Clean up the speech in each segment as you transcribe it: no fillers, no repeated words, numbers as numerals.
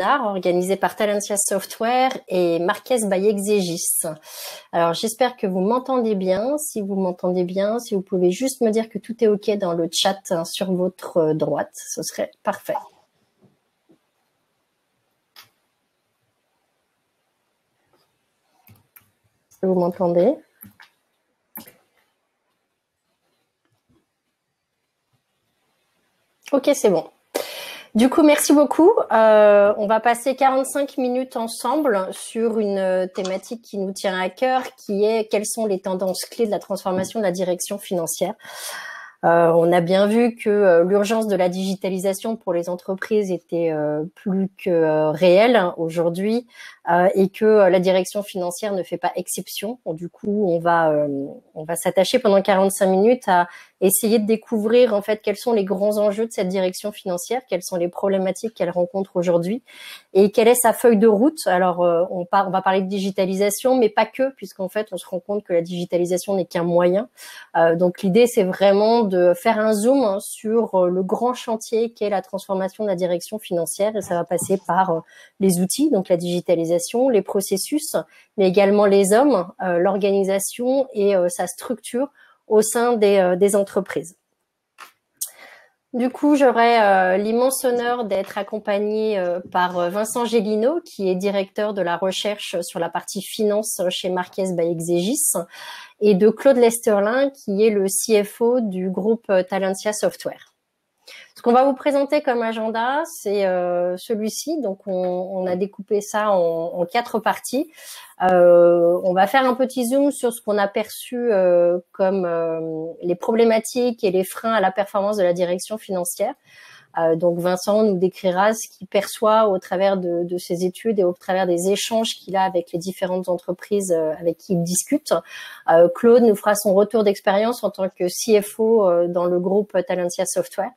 organisé par Talentia Software et Marques by Exegis. Alors, j'espère que vous m'entendez bien. Si vous m'entendez bien, si vous pouvez juste me dire que tout est OK dans le chat sur votre droite, ce serait parfait. Est-ce que vous m'entendez? OK, c'est bon. Du coup, merci beaucoup. On va passer 45 minutes ensemble sur une thématique qui nous tient à cœur, qui est quelles sont les tendances clés de la transformation de la direction financière. On a bien vu que l'urgence de la digitalisation pour les entreprises était plus que réelle aujourd'hui et que la direction financière ne fait pas exception. Bon, du coup, on va s'attacher pendant 45 minutes à essayer de découvrir en fait quels sont les grands enjeux de cette direction financière, quelles sont les problématiques qu'elle rencontre aujourd'hui et quelle est sa feuille de route. Alors, on va parler de digitalisation, mais pas que, puisqu'en fait, on se rend compte que la digitalisation n'est qu'un moyen. Donc, l'idée, c'est vraiment de faire un zoom sur le grand chantier qu'est la transformation de la direction financière, et ça va passer par les outils, donc la digitalisation, les processus, mais également les hommes, l'organisation et sa structure au sein des entreprises. Du coup, j'aurai l'immense honneur d'être accompagnée par Vincent Gélineau, qui est directeur de la recherche sur la partie finance chez Marques by Exegis, et de Claude Lesterlin, qui est le CFO du groupe Talentia Software. Ce qu'on va vous présenter comme agenda, c'est celui-ci. Donc, on a découpé ça en 4 parties. On va faire un petit zoom sur ce qu'on a perçu comme les problématiques et les freins à la performance de la direction financière. Donc Vincent nous décrira ce qu'il perçoit au travers de ses études et au travers des échanges qu'il a avec les différentes entreprises avec qui il discute. Claude nous fera son retour d'expérience en tant que CFO dans le groupe Talentia Software.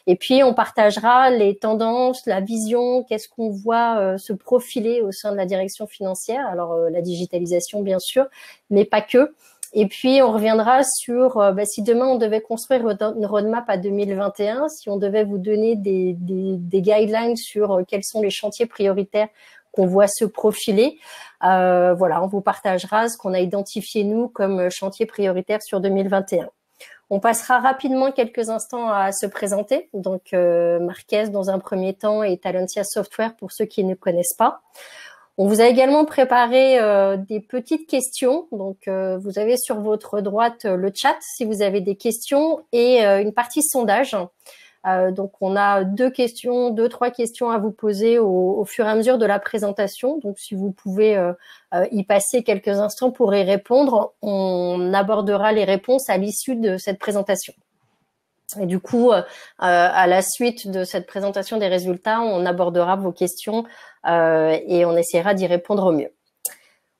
Et puis on partagera les tendances, la vision, qu'est-ce qu'on voit se profiler au sein de la direction financière. Alors la digitalisation bien sûr, mais pas que. Et puis, on reviendra sur si demain, on devait construire une roadmap à 2021, si on devait vous donner des guidelines sur quels sont les chantiers prioritaires qu'on voit se profiler. Voilà, on vous partagera ce qu'on a identifié, nous, comme chantier prioritaire sur 2021. On passera rapidement quelques instants à se présenter. Donc, Marques dans un premier temps et Talentia Software pour ceux qui ne connaissent pas. On vous a également préparé des petites questions. Donc, vous avez sur votre droite le chat si vous avez des questions et une partie sondage. Donc, on a 3 questions à vous poser au fur et à mesure de la présentation. Donc, si vous pouvez y passer quelques instants pour y répondre, on abordera les réponses à l'issue de cette présentation. Et du coup, à la suite de cette présentation des résultats, on abordera vos questions et on essaiera d'y répondre au mieux.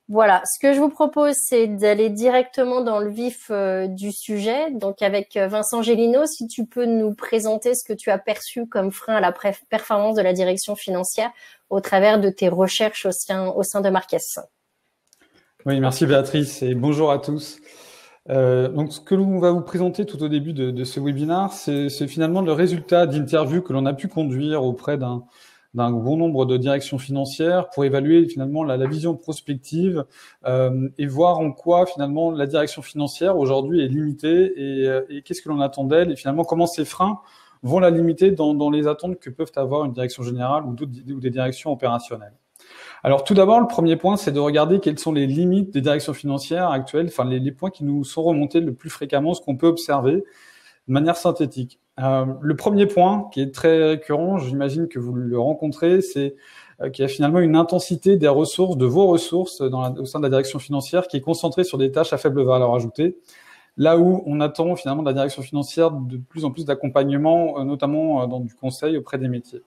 Voilà, ce que je vous propose, c'est d'aller directement dans le vif du sujet. Donc avec Vincent Gélineau, si tu peux nous présenter ce que tu as perçu comme frein à la performance de la direction financière au travers de tes recherches au sein de Marques. Oui, merci Béatrice et bonjour à tous. Donc, ce que l'on va vous présenter tout au début de ce webinaire, c'est finalement le résultat d'interviews que l'on a pu conduire auprès d'un bon nombre de directions financières pour évaluer finalement la vision prospective et voir en quoi finalement la direction financière aujourd'hui est limitée et qu'est-ce que l'on attend d'elle et finalement comment ces freins vont la limiter dans les attentes que peuvent avoir une direction générale ou des directions opérationnelles. Alors tout d'abord, le premier point, c'est de regarder quelles sont les limites des directions financières actuelles, enfin les points qui nous sont remontés le plus fréquemment, ce qu'on peut observer de manière synthétique. Le premier point, qui est très récurrent, j'imagine que vous le rencontrez, c'est qu'il y a finalement une intensité des ressources, de vos ressources au sein de la direction financière qui est concentrée sur des tâches à faible valeur ajoutée, là où on attend finalement de la direction financière de plus en plus d'accompagnement, notamment dans du conseil auprès des métiers.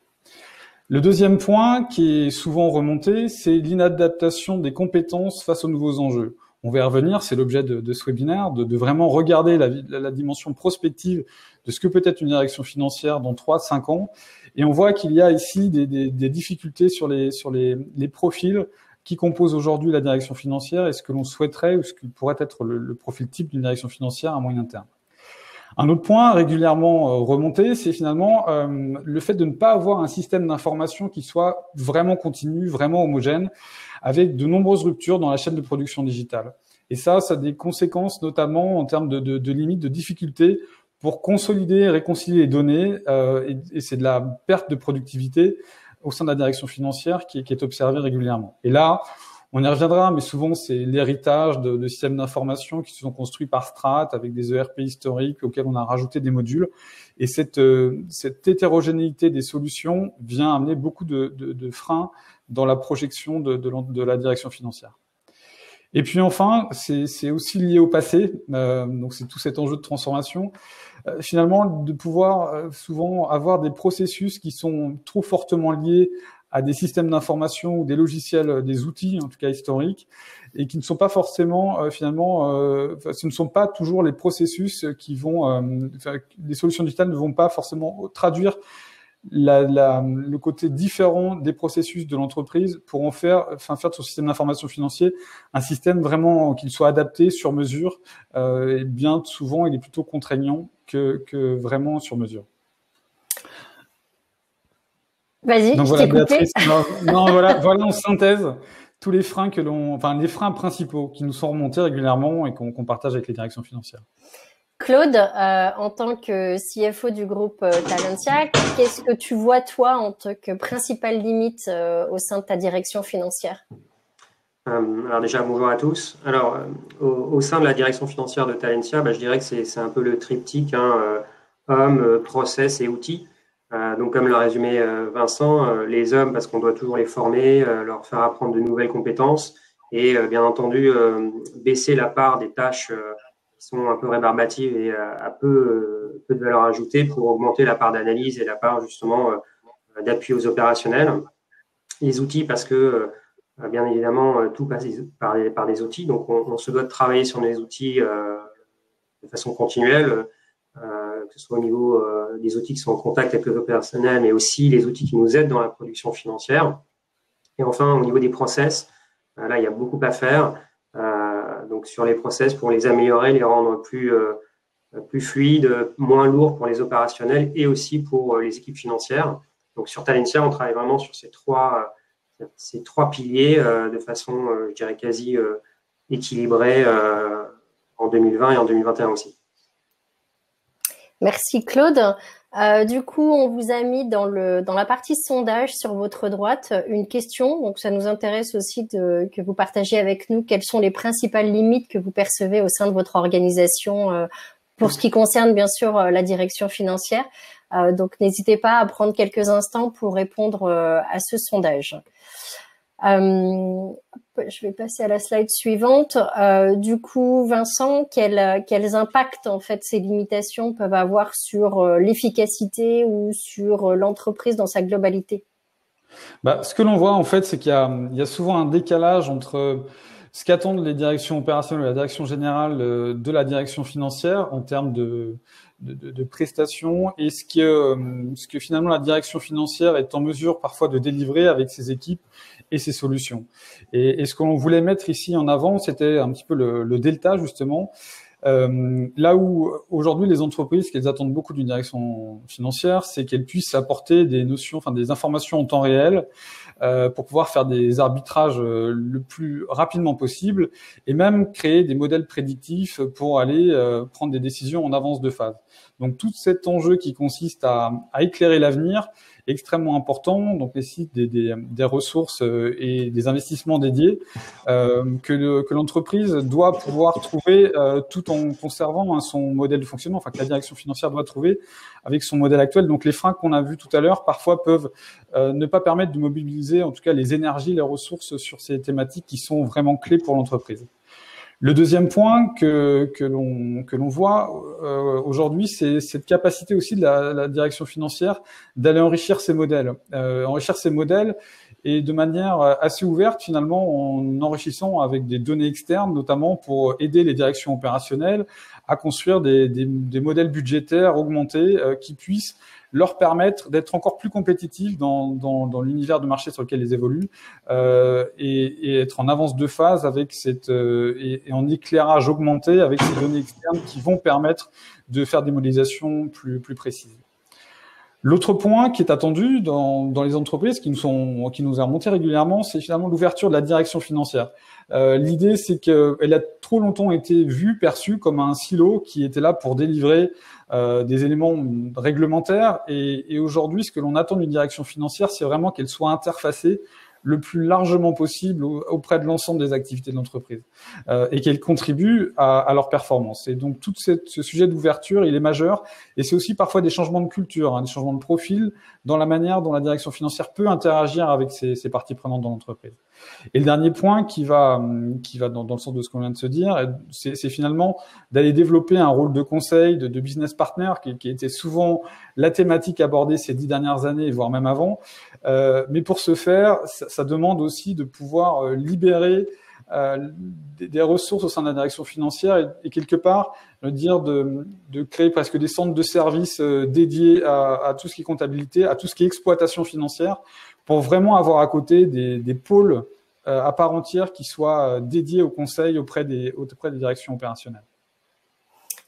Le deuxième point qui est souvent remonté, c'est l'inadaptation des compétences face aux nouveaux enjeux. On va y revenir, c'est l'objet de ce webinaire, de vraiment regarder la dimension prospective de ce que peut être une direction financière dans 3-5 ans. Et on voit qu'il y a ici des difficultés sur les profils qui composent aujourd'hui la direction financière et ce que l'on souhaiterait ou ce qui pourrait être le profil type d'une direction financière à moyen terme. Un autre point régulièrement remonté, c'est finalement le fait de ne pas avoir un système d'information qui soit vraiment continu, vraiment homogène, avec de nombreuses ruptures dans la chaîne de production digitale. Et ça a des conséquences notamment en termes de limites, de difficultés pour consolider et réconcilier les données, et c'est de la perte de productivité au sein de la direction financière qui est observée régulièrement. Et là, on y reviendra, mais souvent c'est l'héritage de systèmes d'information qui se sont construits par Strat avec des ERP historiques auxquels on a rajouté des modules. Et cette hétérogénéité des solutions vient amener beaucoup de freins dans la projection de la direction financière. Et puis enfin, c'est aussi lié au passé, donc c'est tout cet enjeu de transformation. Finalement, de pouvoir souvent avoir des processus qui sont trop fortement liés à des systèmes d'information ou des logiciels, des outils, en tout cas historiques, et qui ne sont pas forcément, ce ne sont pas toujours les processus qui vont, les solutions digitales ne vont pas forcément traduire le côté différent des processus de l'entreprise pour en faire de son système d'information financier un système vraiment qu'il soit adapté sur mesure, et bien souvent il est plutôt contraignant que vraiment sur mesure. Vas-y, donc je voilà, t'ai coupé. Béatrice, voilà en synthèse tous les freins les freins principaux qui nous sont remontés régulièrement et qu'on partage avec les directions financières. Claude, en tant que CFO du groupe Talentia, qu'est-ce que tu vois toi en tant que principale limite au sein de ta direction financière? Alors déjà, bonjour à tous. Alors, au sein de la direction financière de Talentia, je dirais que c'est un peu le triptyque, hommes, process et outils. Donc, comme l'a résumé Vincent, les hommes, parce qu'on doit toujours les former, leur faire apprendre de nouvelles compétences et bien entendu baisser la part des tâches qui sont un peu rébarbatives et à peu de valeur ajoutée pour augmenter la part d'analyse et la part justement d'appui aux opérationnels. Les outils, parce que bien évidemment tout passe par des outils, donc on se doit de travailler sur les outils de façon continuelle. Que ce soit au niveau des outils qui sont en contact avec les opérationnels, mais aussi les outils qui nous aident dans la production financière. Et enfin, au niveau des process, là, il y a beaucoup à faire. Donc, sur les process, pour les améliorer, les rendre plus fluides, moins lourds pour les opérationnels et aussi pour les équipes financières. Donc, sur Talentia, on travaille vraiment sur ces trois piliers de façon, je dirais, quasi équilibrée en 2020 et en 2021 aussi. Merci Claude. Du coup, on vous a mis dans la partie sondage sur votre droite une question. Donc, ça nous intéresse aussi que vous partagiez avec nous quelles sont les principales limites que vous percevez au sein de votre organisation pour ce qui concerne bien sûr la direction financière. Donc, n'hésitez pas à prendre quelques instants pour répondre à ce sondage. Je vais passer à la slide suivante. Du coup, Vincent, quels impacts en fait ces limitations peuvent avoir sur l'efficacité ou sur l'entreprise dans sa globalité? Ce que l'on voit en fait, c'est qu'il y a souvent un décalage entre ce qu'attendent les directions opérationnelles ou la direction générale de la direction financière en termes de prestations et ce que finalement la direction financière est en mesure parfois de délivrer avec ses équipes et ses solutions. Et ce qu'on voulait mettre ici en avant, c'était un petit peu le delta justement. Là où aujourd'hui les entreprises, qu'elles attendent beaucoup d'une direction financière, c'est qu'elles puissent apporter des notions, des informations en temps réel pour pouvoir faire des arbitrages le plus rapidement possible et même créer des modèles prédictifs pour aller prendre des décisions en avance de phase. Donc tout cet enjeu qui consiste à éclairer l'avenir est extrêmement important, donc nécessite des ressources et des investissements dédiés que l'entreprise doit pouvoir trouver tout en conservant son modèle de fonctionnement, que la direction financière doit trouver avec son modèle actuel. Donc les freins qu'on a vus tout à l'heure parfois peuvent ne pas permettre de mobiliser en tout cas les énergies, les ressources sur ces thématiques qui sont vraiment clés pour l'entreprise. Le deuxième point que l'on voit aujourd'hui, c'est cette capacité aussi de la direction financière d'aller enrichir ces modèles, et de manière assez ouverte finalement en enrichissant avec des données externes, notamment pour aider les directions opérationnelles à construire des modèles budgétaires augmentés qui puissent leur permettre d'être encore plus compétitifs dans l'univers de marché sur lequel ils évoluent, et être en avance de phase avec et en éclairage augmenté avec ces données externes qui vont permettre de faire des modélisations plus précises. L'autre point qui est attendu dans les entreprises qui nous a remonté régulièrement, c'est finalement l'ouverture de la direction financière. L'idée, c'est qu'elle a trop longtemps été perçue comme un silo qui était là pour délivrer des éléments réglementaires. Et aujourd'hui, ce que l'on attend d'une direction financière, c'est vraiment qu'elle soit interfacée le plus largement possible auprès de l'ensemble des activités de l'entreprise et qu'elles contribuent à leur performance. Et donc, tout ce sujet d'ouverture, il est majeur. Et c'est aussi parfois des changements de culture, des changements de profil dans la manière dont la direction financière peut interagir avec ses parties prenantes dans l'entreprise. Et le dernier point qui va dans le sens de ce qu'on vient de se dire, c'est finalement d'aller développer un rôle de conseil, de business partner, qui était souvent la thématique abordée ces 10 dernières années, voire même avant. Mais pour ce faire, ça demande aussi de pouvoir libérer des ressources au sein de la direction financière et quelque part de créer presque des centres de services dédiés à tout ce qui est comptabilité, à tout ce qui est exploitation financière, pour vraiment avoir à côté des pôles à part entière qui soient dédiés au conseil auprès des directions opérationnelles.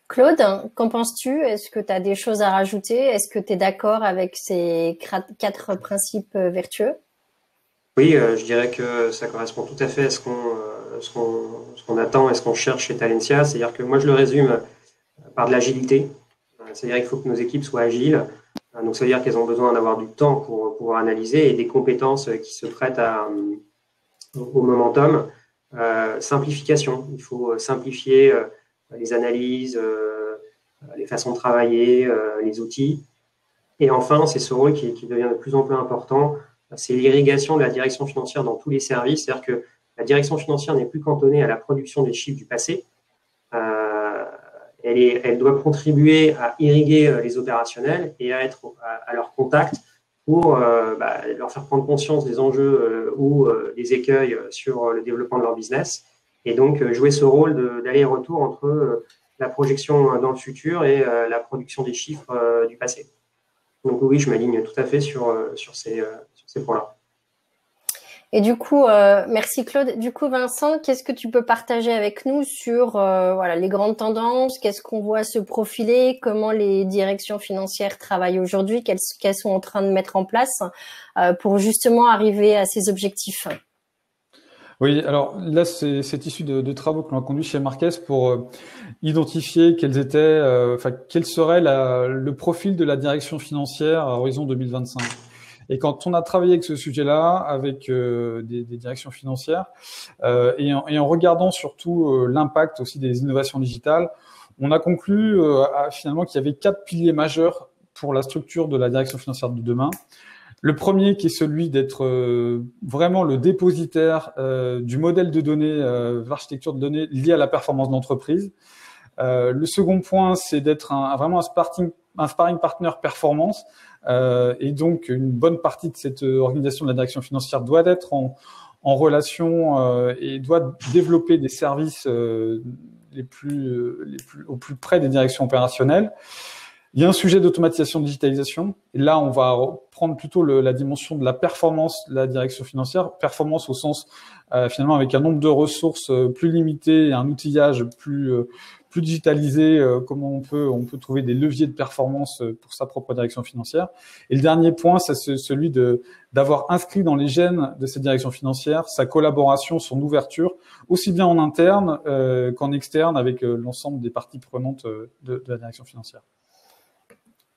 Claude, qu'en penses-tu? Est-ce que tu as des choses à rajouter? Est-ce que tu es d'accord avec ces 4 principes vertueux? Oui, je dirais que ça correspond tout à fait à ce qu'on attend et ce qu'on cherche chez Talentia. C'est-à-dire que moi, je le résume par de l'agilité. C'est-à-dire qu'il faut que nos équipes soient agiles. Donc, ça veut dire qu'elles ont besoin d'avoir du temps pour pouvoir analyser et des compétences qui se prêtent au momentum. Simplification. Il faut simplifier les analyses, les façons de travailler, les outils. Et enfin, c'est ce rôle qui devient de plus en plus important, c'est l'irrigation de la direction financière dans tous les services. C'est-à-dire que la direction financière n'est plus cantonnée à la production des chiffres du passé. Elle doit contribuer à irriguer les opérationnels et à être à leur contact pour leur faire prendre conscience des enjeux ou des écueils sur le développement de leur business. Et donc, jouer ce rôle d'aller-retour entre la projection dans le futur et la production des chiffres du passé. Donc oui, je m'aligne tout à fait sur ces points-là. Et du coup, merci Claude. Du coup, Vincent, qu'est-ce que tu peux partager avec nous sur les grandes tendances? Qu'est-ce qu'on voit se profiler? Comment les directions financières travaillent aujourd'hui? Qu'elles sont en train de mettre en place pour justement arriver à ces objectifs? Oui, alors là, c'est issu de travaux que l'on a conduits chez Marquez pour identifier quel serait le profil de la direction financière à horizon 2025. Et quand on a travaillé avec ce sujet-là, avec des directions financières, et en regardant surtout l'impact aussi des innovations digitales, on a conclu finalement qu'il y avait 4 piliers majeurs pour la structure de la direction financière de demain. Le premier qui est celui d'être vraiment le dépositaire du modèle de données, l'architecture de données liée à la performance d'entreprise. Le second point, c'est d'être vraiment un sparring partner performance. Et donc, une bonne partie de cette organisation de la direction financière doit être en relation et doit développer des services au plus près des directions opérationnelles. Il y a un sujet d'automatisation, de digitalisation. Et là, on va prendre plutôt la dimension de la performance de la direction financière. Performance au sens, finalement, avec un nombre de ressources plus limité et un outillage plus digitalisé, comment on peut trouver des leviers de performance pour sa propre direction financière. Et le dernier point, c'est celui d'avoir inscrit dans les gènes de cette direction financière sa collaboration, son ouverture, aussi bien en interne qu'en externe avec l'ensemble des parties prenantes de la direction financière.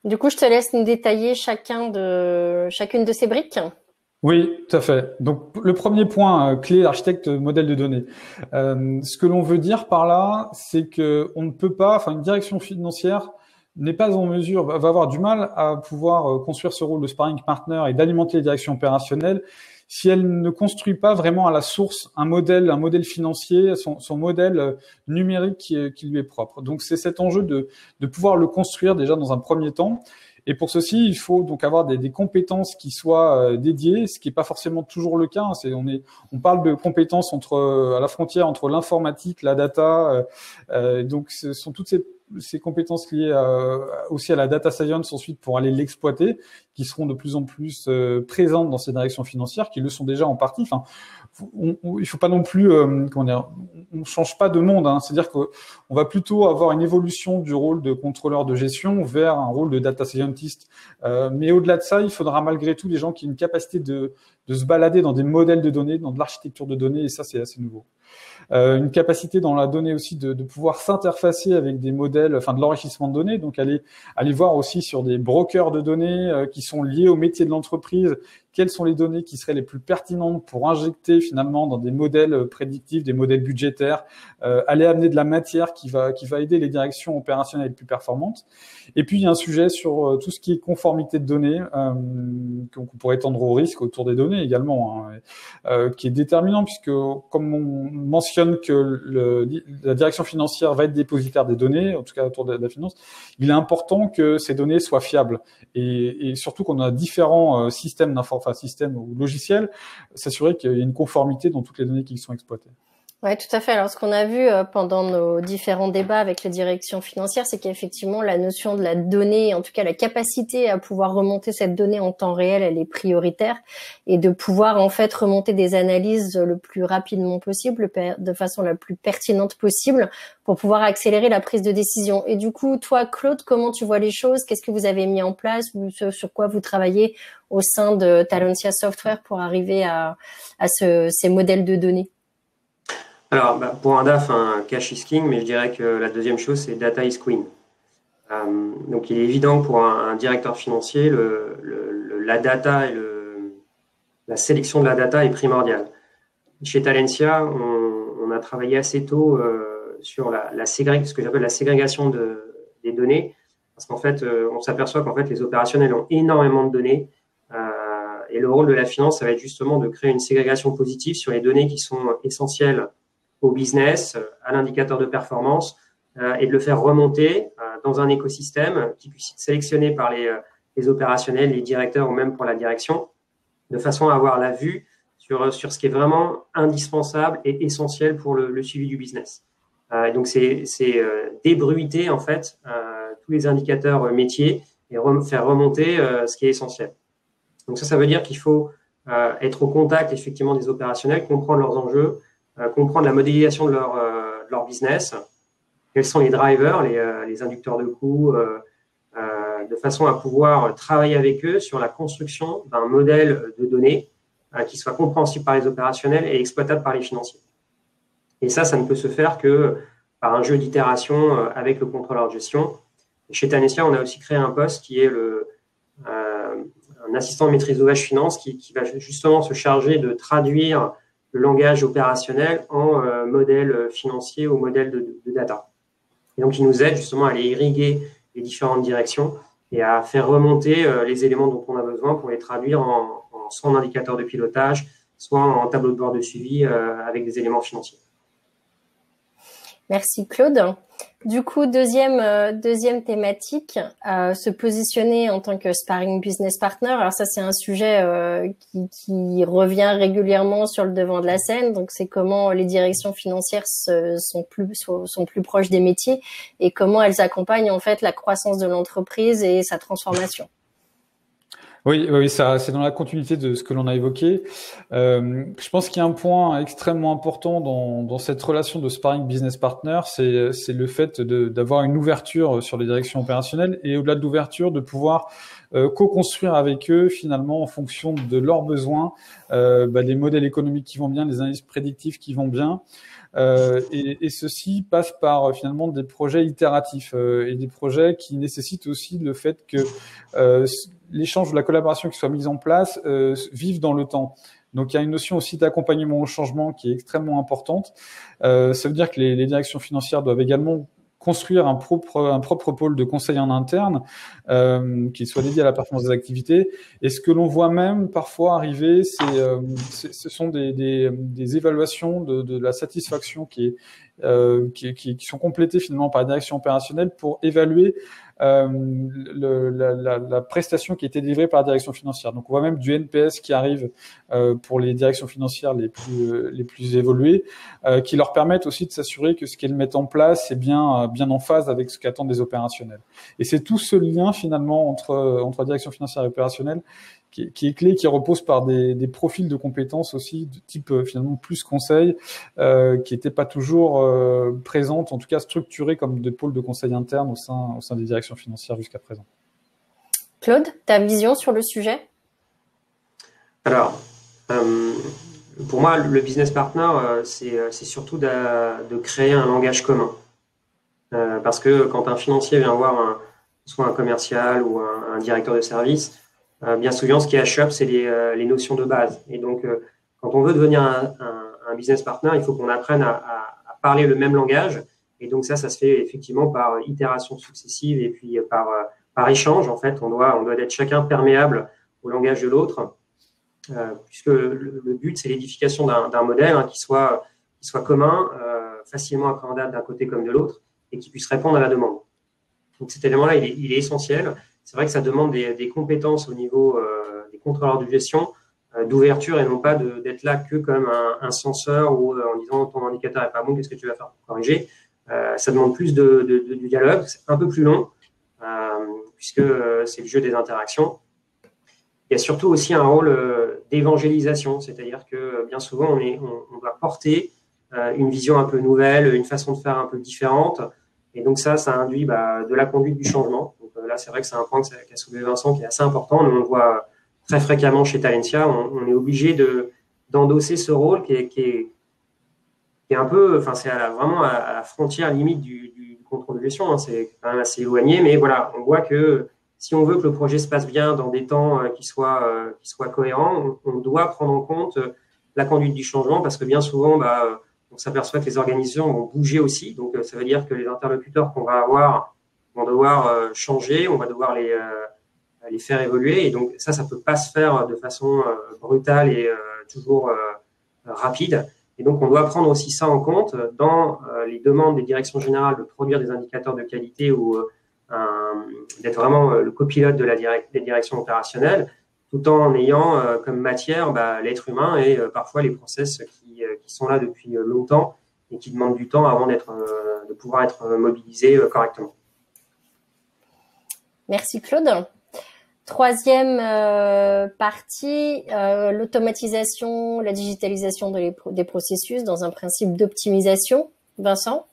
Du coup, je te laisse nous détailler chacune de ces briques. Oui, tout à fait. Donc, le premier point clé, l'architecte modèle de données. Ce que l'on veut dire par là, c'est que on ne peut pas, une direction financière n'est pas en mesure, va avoir du mal à pouvoir construire ce rôle de sparring partner et d'alimenter les directions opérationnelles si elle ne construit pas vraiment à la source un modèle financier, son modèle numérique qui lui est propre. Donc, c'est cet enjeu de pouvoir le construire déjà dans un premier temps. Et pour ceci, il faut donc avoir des compétences qui soient dédiées, ce qui n'est pas forcément toujours le cas. On parle de compétences à la frontière entre l'informatique, la data. Donc, ce sont toutes ces ces compétences liées aussi à la data science ensuite pour aller l'exploiter, qui seront de plus en plus présentes dans ces directions financières, qui le sont déjà en partie. Enfin, il faut pas non plus, comment dire, on change pas de monde, hein. C'est-à-dire qu'on va plutôt avoir une évolution du rôle de contrôleur de gestion vers un rôle de data scientist. Mais au-delà de ça, il faudra malgré tout des gens qui aient une capacité de se balader dans des modèles de données, dans de l'architecture de données, et ça, c'est assez nouveau. Une capacité dans la donnée aussi de pouvoir s'interfacer avec des modèles, enfin de l'enrichissement de données, donc aller voir aussi sur des brokers de données qui sont liés au métier de l'entreprise, quelles sont les données qui seraient les plus pertinentes pour injecter finalement dans des modèles prédictifs, des modèles budgétaires, aller amener de la matière qui va aider les directions opérationnelles les plus performantes. Et puis il y a un sujet sur tout ce qui est conformité de données, qu'on pourrait étendre au risque autour des données également, hein, qui est déterminant puisque comme on mentionne que la direction financière va être dépositaire des données, en tout cas autour de la finance, il est important que ces données soient fiables et surtout qu'on a différents systèmes ou logiciels, s'assurer qu'il y a une conformité dans toutes les données qui sont exploitées. Ouais, tout à fait. Alors, ce qu'on a vu pendant nos différents débats avec les directions financières, c'est qu'effectivement, la notion de la donnée, en tout cas la capacité à pouvoir remonter cette donnée en temps réel, elle est prioritaire, et de pouvoir en fait remonter des analyses le plus rapidement possible, de façon la plus pertinente possible, pour pouvoir accélérer la prise de décision. Et du coup, toi, Claude, comment tu vois les choses? Qu'est-ce que vous avez mis en place? Sur quoi vous travaillez au sein de Talentia Software pour arriver à ces modèles de données? Alors, pour un DAF, cash is king, mais je dirais que la deuxième chose, c'est data is queen. Donc, il est évident que pour un directeur financier, la data et la sélection de la data est primordiale. Chez Talentia, on a travaillé assez tôt sur ce que j'appelle la ségrégation des données, parce qu'en fait, on s'aperçoit qu'en fait, les opérationnels ont énormément de données. Et le rôle de la finance, ça va être justement de créer une ségrégation positive sur les données qui sont essentielles au business, à l'indicateur de performance, et de le faire remonter dans un écosystème qui puisse être sélectionné par les opérationnels, les directeurs ou même pour la direction, de façon à avoir la vue sur ce qui est vraiment indispensable et essentiel pour le suivi du business. Donc, c'est débruiter en fait tous les indicateurs métiers et faire remonter ce qui est essentiel. Donc ça veut dire qu'il faut être au contact effectivement des opérationnels, comprendre leurs enjeux, comprendre la modélisation de leur business, quels sont les drivers, les inducteurs de coûts, de façon à pouvoir travailler avec eux sur la construction d'un modèle de données qui soit compréhensible par les opérationnels et exploitable par les financiers. Et ça ne peut se faire que par un jeu d'itération avec le contrôleur de gestion. Et chez Talentia, on a aussi créé un poste qui est un assistant de maîtrise d'ouvrage finance qui va justement se charger de traduire le langage opérationnel en modèle financier ou modèle de data. Et donc, il nous aide justement à aller irriguer les différentes directions et à faire remonter les éléments dont on a besoin pour les traduire soit en indicateur de pilotage, soit en tableau de bord de suivi avec des éléments financiers. Merci Claude. Du coup, deuxième thématique, se positionner en tant que sparring business partner. Alors ça, c'est un sujet qui revient régulièrement sur le devant de la scène. Donc, c'est comment les directions financières sont plus proches des métiers et comment elles accompagnent en fait la croissance de l'entreprise et sa transformation. Oui, ça, c'est dans la continuité de ce que l'on a évoqué. Je pense qu'il y a un point extrêmement important dans cette relation de sparring business partner, c'est le fait d'avoir une ouverture sur les directions opérationnelles et au-delà de l'ouverture, de pouvoir co-construire avec eux finalement en fonction de leurs besoins, des modèles économiques qui vont bien, des indices prédictifs qui vont bien. Et ceci passe par finalement des projets itératifs et des projets qui nécessitent aussi le fait que l'échange ou la collaboration qui soit mise en place vive dans le temps. Donc il y a une notion aussi d'accompagnement au changement qui est extrêmement importante. Ça veut dire que les directions financières doivent également construire un propre pôle de conseil en interne qui soit dédié à la performance des activités. Et ce que l'on voit même parfois arriver, ce sont des évaluations de la satisfaction qui sont complétées finalement par la direction opérationnelle pour évaluer la prestation qui a été délivrée par la direction financière. Donc on voit même du NPS qui arrive pour les directions financières les plus évoluées, qui leur permettent aussi de s'assurer que ce qu'elles mettent en place est bien en phase avec ce qu'attendent les opérationnels. Et c'est tout ce lien finalement entre direction financière et opérationnelle qui est clé, qui repose par des profils de compétences aussi de type finalement plus conseil, qui n'étaient pas toujours présentes, en tout cas structurées comme des pôles de conseil interne au sein des directions financières jusqu'à présent. Claude, ta vision sur le sujet? Alors, pour moi, le business partner, c'est surtout de créer un langage commun. Parce que quand un financier vient voir soit un commercial ou un directeur de service, bien souvent, ce qui achoppe, c'est les notions de base. Et donc, quand on veut devenir un business partner, il faut qu'on apprenne à parler le même langage. Et donc, ça se fait effectivement par itération successive et puis par échange. En fait, on doit être chacun perméable au langage de l'autre, puisque le but, c'est l'édification d'un modèle qui soit commun, facilement appréhendable d'un côté comme de l'autre, et qui puisse répondre à la demande. Donc, cet élément-là, il est essentiel. C'est vrai que ça demande des compétences au niveau des contrôleurs de gestion, d'ouverture, et non pas d'être là que comme un censeur ou en disant ton indicateur est pas bon, qu'est-ce que tu vas faire pour corriger. Ça demande plus du dialogue, c'est un peu plus long, puisque c'est le jeu des interactions. Il y a surtout aussi un rôle d'évangélisation, c'est-à-dire que bien souvent on doit porter une vision un peu nouvelle, une façon de faire un peu différente. Et donc ça induit de la conduite du changement. Donc là, c'est vrai que c'est un point qu'a soulevé Vincent qui est assez important. Nous, on le voit très fréquemment chez Talentia. On est obligé d'endosser ce rôle qui est un peu, enfin c'est vraiment à la frontière limite du contrôle de gestion. C'est quand même assez éloigné, mais voilà, on voit que si on veut que le projet se passe bien dans des temps qui soient cohérents, on doit prendre en compte la conduite du changement, parce que bien souvent, on s'aperçoit que les organisations vont bouger aussi. Donc, ça veut dire que les interlocuteurs qu'on va avoir vont devoir changer, on va devoir les faire évoluer. Et donc, ça peut pas se faire de façon brutale et toujours rapide. Et donc, on doit prendre aussi ça en compte dans les demandes des directions générales de produire des indicateurs de qualité ou d'être vraiment le copilote des directions opérationnelles, tout en ayant comme matière l'être humain et parfois les process qui sont là depuis longtemps et qui demandent du temps avant de pouvoir être mobilisés correctement. Merci Claude. Troisième partie, l'automatisation, la digitalisation des processus dans un principe d'optimisation. Vincent?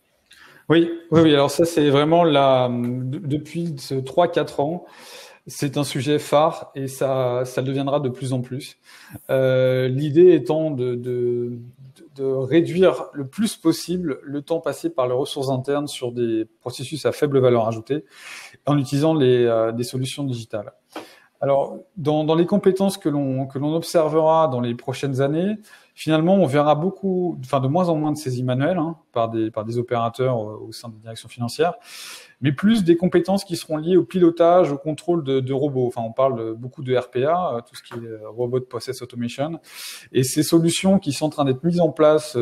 Oui. Alors ça, c'est vraiment depuis 3-4 ans, c'est un sujet phare et ça le deviendra de plus en plus. L'idée étant de réduire le plus possible le temps passé par les ressources internes sur des processus à faible valeur ajoutée en utilisant des solutions digitales. Alors, dans les compétences que l'on observera dans les prochaines années, finalement, on verra de moins en moins de saisie manuelle par des opérateurs au sein des directions financières, mais plus des compétences qui seront liées au pilotage, au contrôle de robots. Enfin, on parle beaucoup de RPA, tout ce qui est Robot Process Automation, et ces solutions qui sont en train d'être mises en place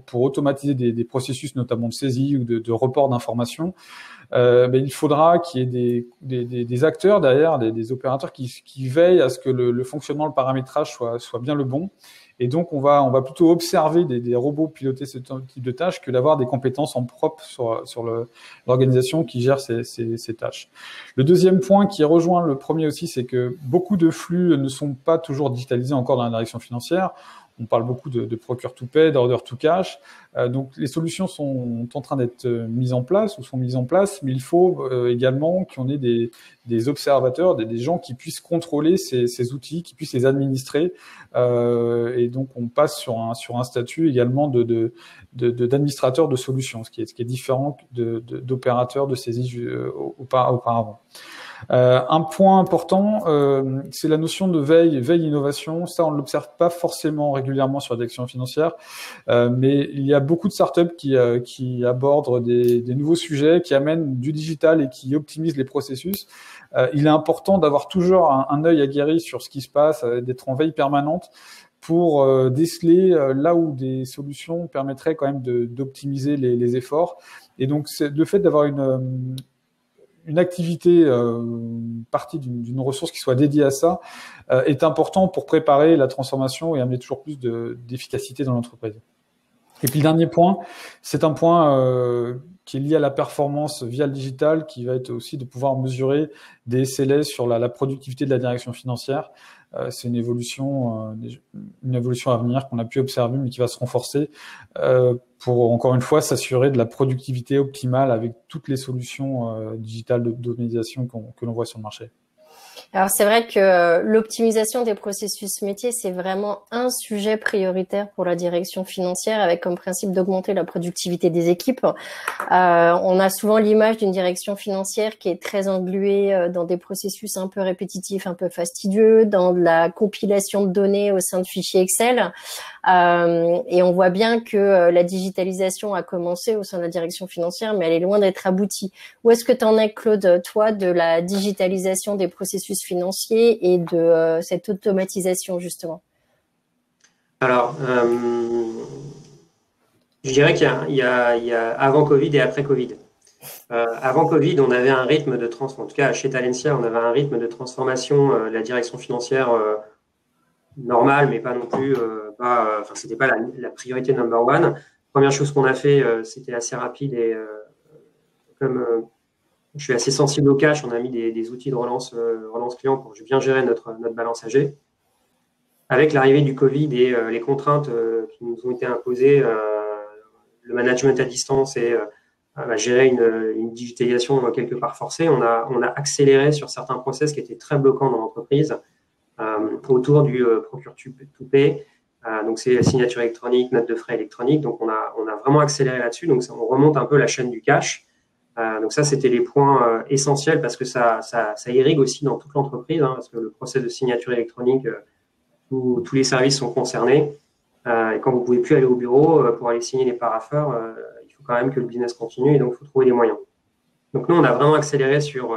pour automatiser des processus, notamment de saisie ou de report d'informations. Il faudra qu'il y ait des acteurs derrière, des opérateurs qui veillent à ce que le fonctionnement, le paramétrage soit bien le bon. Et donc, on va plutôt observer des robots piloter ce type de tâches que d'avoir des compétences en propre sur l'organisation qui gère ces tâches. Le deuxième point qui rejoint le premier aussi, c'est que beaucoup de flux ne sont pas toujours digitalisés encore dans la direction financière. On parle beaucoup de procure to pay, d'order to cash. Donc, les solutions sont en train d'être mises en place ou sont mises en place, mais il faut également qu'on ait des observateurs, des gens qui puissent contrôler ces outils, qui puissent les administrer. Et donc, on passe sur un statut également d'administrateur de solutions, ce qui est différent d'opérateur de saisie auparavant. Un point important, c'est la notion de veille innovation. Ça, on ne l'observe pas forcément régulièrement sur la direction financière, mais il y a beaucoup de startups qui abordent des nouveaux sujets, qui amènent du digital et qui optimisent les processus. Il est important d'avoir toujours un œil aguerri sur ce qui se passe, d'être en veille permanente pour déceler là où des solutions permettraient quand même d'optimiser les efforts. Et donc, c'est le fait d'avoir une une activité, partie d'une ressource qui soit dédiée à ça, est important pour préparer la transformation et amener toujours plus d'efficacité dans l'entreprise. Et puis le dernier point, c'est un point qui est lié à la performance via le digital, qui va être aussi de pouvoir mesurer des SLA sur la productivité de la direction financière. C'est une évolution à venir qu'on a pu observer, mais qui va se renforcer pour, encore une fois, s'assurer de la productivité optimale avec toutes les solutions digitales d'automatisation que l'on voit sur le marché. Alors c'est vrai que l'optimisation des processus métiers, c'est vraiment un sujet prioritaire pour la direction financière, avec comme principe d'augmenter la productivité des équipes. On a souvent l'image d'une direction financière qui est très engluée dans des processus un peu répétitifs, un peu fastidieux, dans de la compilation de données au sein de fichiers Excel. Et on voit bien que la digitalisation a commencé au sein de la direction financière, mais elle est loin d'être aboutie. Où est-ce que tu en es, Claude, toi, de la digitalisation des processus financiers et de cette automatisation, justement? Alors, je dirais qu'il y a avant Covid et après Covid. Avant Covid, on avait un rythme de transformation, en tout cas chez Talentia, on avait un rythme de transformation de la direction financière normal, mais pas non plus, enfin, c'était pas la priorité number one. Première chose qu'on a fait, c'était assez rapide et comme je suis assez sensible au cash, on a mis des outils de relance client pour bien gérer notre balance AG. Avec l'arrivée du Covid et les contraintes qui nous ont été imposées, le management à distance et gérer une digitalisation quelque part forcée, on a accéléré sur certains process qui étaient très bloquants dans l'entreprise autour du procure to pay. Donc c'est signature électronique, note de frais électronique. Donc on a vraiment accéléré là-dessus. Donc on remonte un peu la chaîne du cash. Donc ça, c'était les points essentiels parce que ça irrigue aussi dans toute l'entreprise, parce que le process de signature électronique, tous les services sont concernés. Et quand vous pouvez plus aller au bureau pour aller signer les parapheurs, il faut quand même que le business continue et donc il faut trouver des moyens. Donc nous, on a vraiment accéléré sur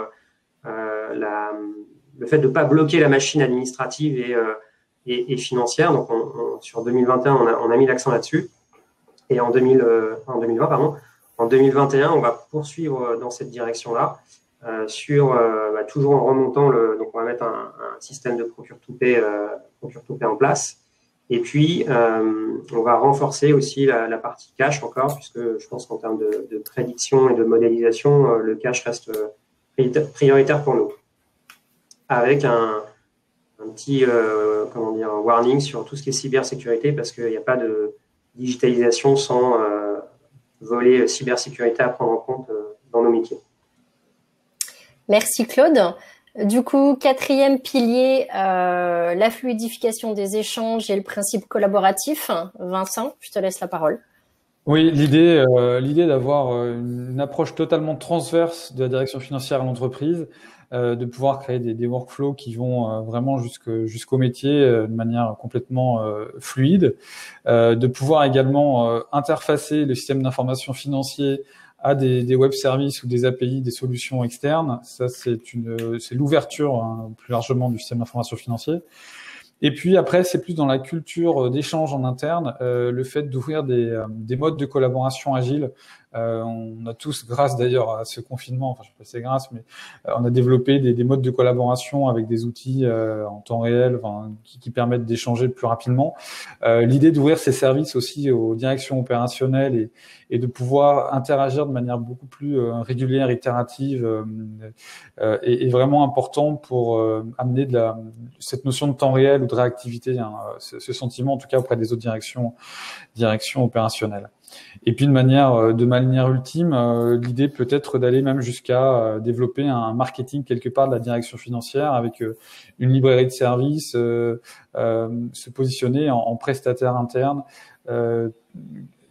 le fait de ne pas bloquer la machine administrative et financière. Donc sur 2021, on a mis l'accent là-dessus. Et en 2020, pardon. En 2021, on va poursuivre dans cette direction-là, toujours en remontant donc on va mettre un système de procure to pay en place. Et puis, on va renforcer aussi la partie cash encore, puisque je pense qu'en termes de prédiction et de modélisation, le cash reste prioritaire pour nous. Avec un petit warning sur tout ce qui est cybersécurité, parce qu'il n'y a pas de digitalisation sans volet cybersécurité à prendre en compte dans nos métiers. Merci Claude. Du coup, quatrième pilier, la fluidification des échanges et le principe collaboratif. Vincent, je te laisse la parole. Oui, l'idée d'avoir une approche totalement transverse de la direction financière à l'entreprise, de pouvoir créer des workflows qui vont vraiment jusqu'au métier de manière complètement fluide, de pouvoir également interfacer le système d'information financier à des web services ou des API, des solutions externes. Ça, c'est l'ouverture plus largement du système d'information financier. Et puis après, c'est plus dans la culture d'échange en interne, le fait d'ouvrir des modes de collaboration agiles. On a tous, grâce d'ailleurs à ce confinement, enfin je sais pas si c'est grâce, mais on a développé des modes de collaboration avec des outils en temps réel, qui permettent d'échanger plus rapidement. L'idée d'ouvrir ces services aussi aux directions opérationnelles et de pouvoir interagir de manière beaucoup plus régulière, itérative, est vraiment important pour amener cette notion de temps réel ou de réactivité, ce sentiment en tout cas auprès des autres directions opérationnelles. Et puis de manière ultime, l'idée peut être d'aller même jusqu'à développer un marketing quelque part de la direction financière avec une librairie de services, se positionner en prestataire interne,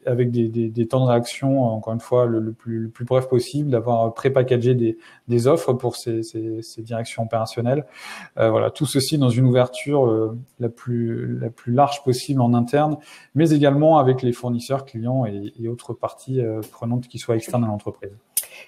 avec des temps de réaction, encore une fois, le plus bref possible, d'avoir pré-packagé des offres pour ces directions opérationnelles. Voilà, tout ceci dans une ouverture la plus large possible en interne, mais également avec les fournisseurs, clients et autres parties prenantes qui soient externes à l'entreprise.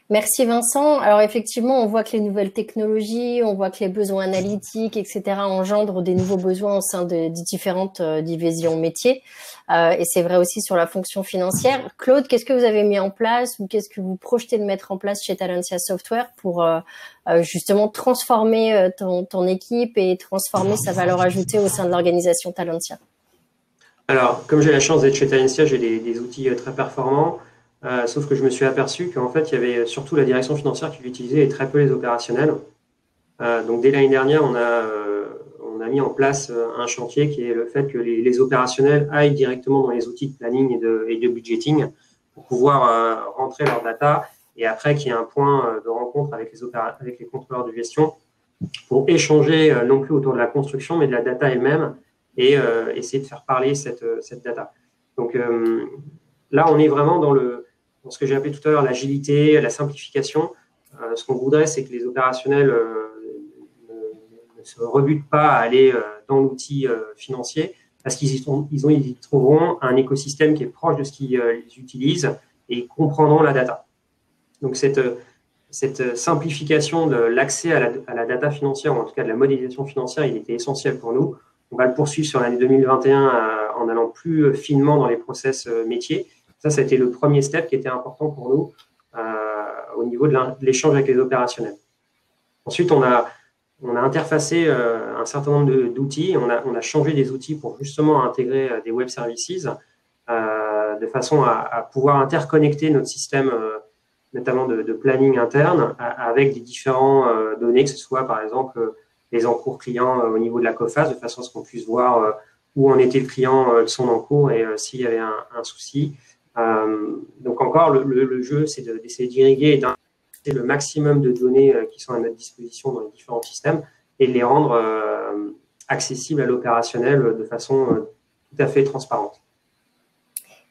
Merci Vincent. Alors effectivement, on voit que les nouvelles technologies, on voit que les besoins analytiques, etc., engendrent des nouveaux besoins au sein des différentes divisions métiers. Et c'est vrai aussi sur la fonction financière. Claude, qu'est-ce que vous avez mis en place ou qu'est-ce que vous projetez de mettre en place chez Talentia Software pour justement transformer ton équipe et transformer sa valeur ajoutée au sein de l'organisation Talentia? Alors, comme j'ai la chance d'être chez Talentia, j'ai des outils très performants. Sauf que je me suis aperçu qu'en fait, il y avait surtout la direction financière qui l'utilisait et très peu les opérationnels. Donc, dès l'année dernière, on a mis en place un chantier qui est le fait que les opérationnels aillent directement dans les outils de planning et de budgeting pour pouvoir rentrer leur data et après qu'il y ait un point de rencontre avec les contrôleurs de gestion pour échanger non plus autour de la construction mais de la data elle-même et essayer de faire parler cette data. Donc là, on est vraiment dans ce que j'ai appelé tout à l'heure l'agilité, la simplification. Ce qu'on voudrait, c'est que les opérationnels ne se rebutent pas à aller dans l'outil financier parce qu'ils trouveront un écosystème qui est proche de ce qu'ils utilisent et comprendront la data. Donc, cette simplification de l'accès à la data financière, ou en tout cas de la modélisation financière, il était essentiel pour nous. On va le poursuivre sur l'année 2021 en allant plus finement dans les process métiers. Ça a été le premier step qui était important pour nous au niveau de l'échange avec les opérationnels. Ensuite, on a interfacé un certain nombre d'outils. On a changé des outils pour justement intégrer des web services de façon à pouvoir interconnecter notre système, notamment de planning interne, avec des différents données, que ce soit par exemple les encours clients au niveau de la COFAS, de façon à ce qu'on puisse voir où en était le client de son encours et s'il y avait un souci. Donc encore, le jeu, c'est d'essayer d'irriguer et d'injecter le maximum de données qui sont à notre disposition dans les différents systèmes et de les rendre accessibles à l'opérationnel de façon tout à fait transparente.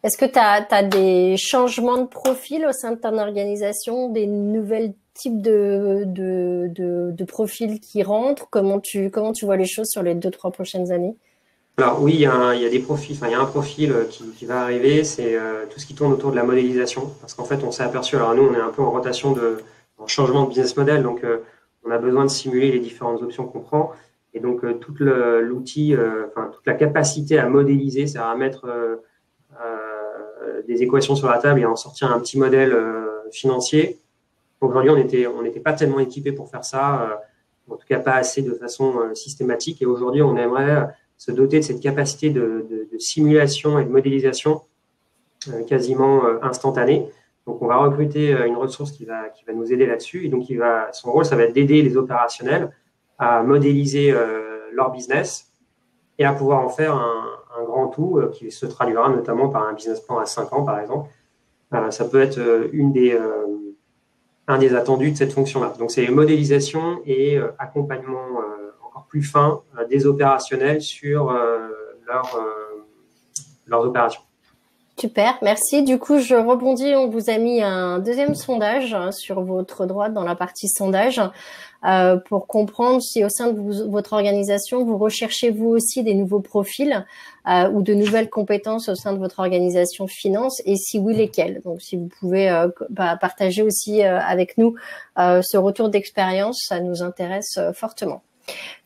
Est-ce que tu as des changements de profil au sein de ton organisation, des nouvelles types de profils qui rentrent? Comment tu vois les choses sur les 2-3 prochaines années? Alors oui, il y a des profils. Enfin, il y a un profil qui va arriver, c'est tout ce qui tourne autour de la modélisation, parce qu'en fait, on s'est aperçu. Alors nous, on est un peu en rotation en changement de business model, donc on a besoin de simuler les différentes options qu'on prend, et donc tout l'outil, toute la capacité à modéliser, c'est à mettre des équations sur la table et à en sortir un petit modèle financier. Aujourd'hui, on n'était pas tellement équipé pour faire ça, en tout cas pas assez de façon systématique. Et aujourd'hui, on aimerait se doter de cette capacité de simulation et de modélisation quasiment instantanée. Donc, on va recruter une ressource qui va nous aider là-dessus. Et donc, son rôle, ça va être d'aider les opérationnels à modéliser leur business et à pouvoir en faire un grand tout qui se traduira notamment par un business plan à 5 ans, par exemple. Ça peut être un des attendus de cette fonction-là. Donc, c'est modélisation et accompagnement encore plus fin des opérationnels sur leurs opérations. Super, merci. Du coup, je rebondis. On vous a mis un deuxième sondage sur votre droite dans la partie sondage pour comprendre si au sein de votre organisation, vous recherchez vous aussi des nouveaux profils ou de nouvelles compétences au sein de votre organisation finance et si oui, lesquels. Donc, si vous pouvez partager aussi avec nous ce retour d'expérience, ça nous intéresse fortement.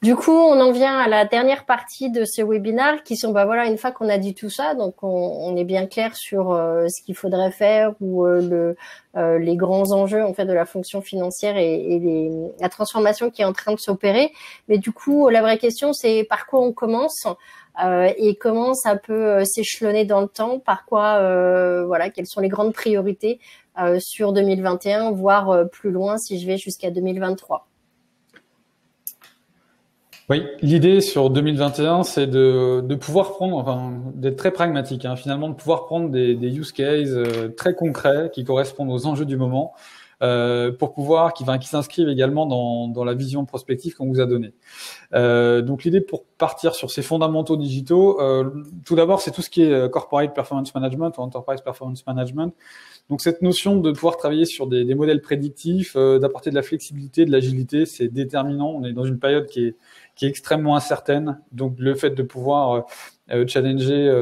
Du coup, on en vient à la dernière partie de ce webinaire qui sont, une fois qu'on a dit tout ça, donc on est bien clair sur ce qu'il faudrait faire ou les grands enjeux en fait de la fonction financière et la transformation qui est en train de s'opérer. Mais du coup, la vraie question, c'est par quoi on commence et comment ça peut s'échelonner dans le temps, par quoi, quelles sont les grandes priorités sur 2021, voire plus loin si je vais jusqu'à 2023. Oui, l'idée sur 2021, c'est de pouvoir d'être très pragmatique, finalement, de pouvoir prendre des use cases très concrets qui correspondent aux enjeux du moment, pour pouvoir qui s'inscrivent également dans la vision prospective qu'on vous a donnée. Donc l'idée pour partir sur ces fondamentaux digitaux, tout d'abord, c'est tout ce qui est corporate performance management ou enterprise performance management. Donc cette notion de pouvoir travailler sur des modèles prédictifs, d'apporter de la flexibilité, de l'agilité, c'est déterminant. On est dans une période qui est extrêmement incertaine. Donc le fait de pouvoir challenger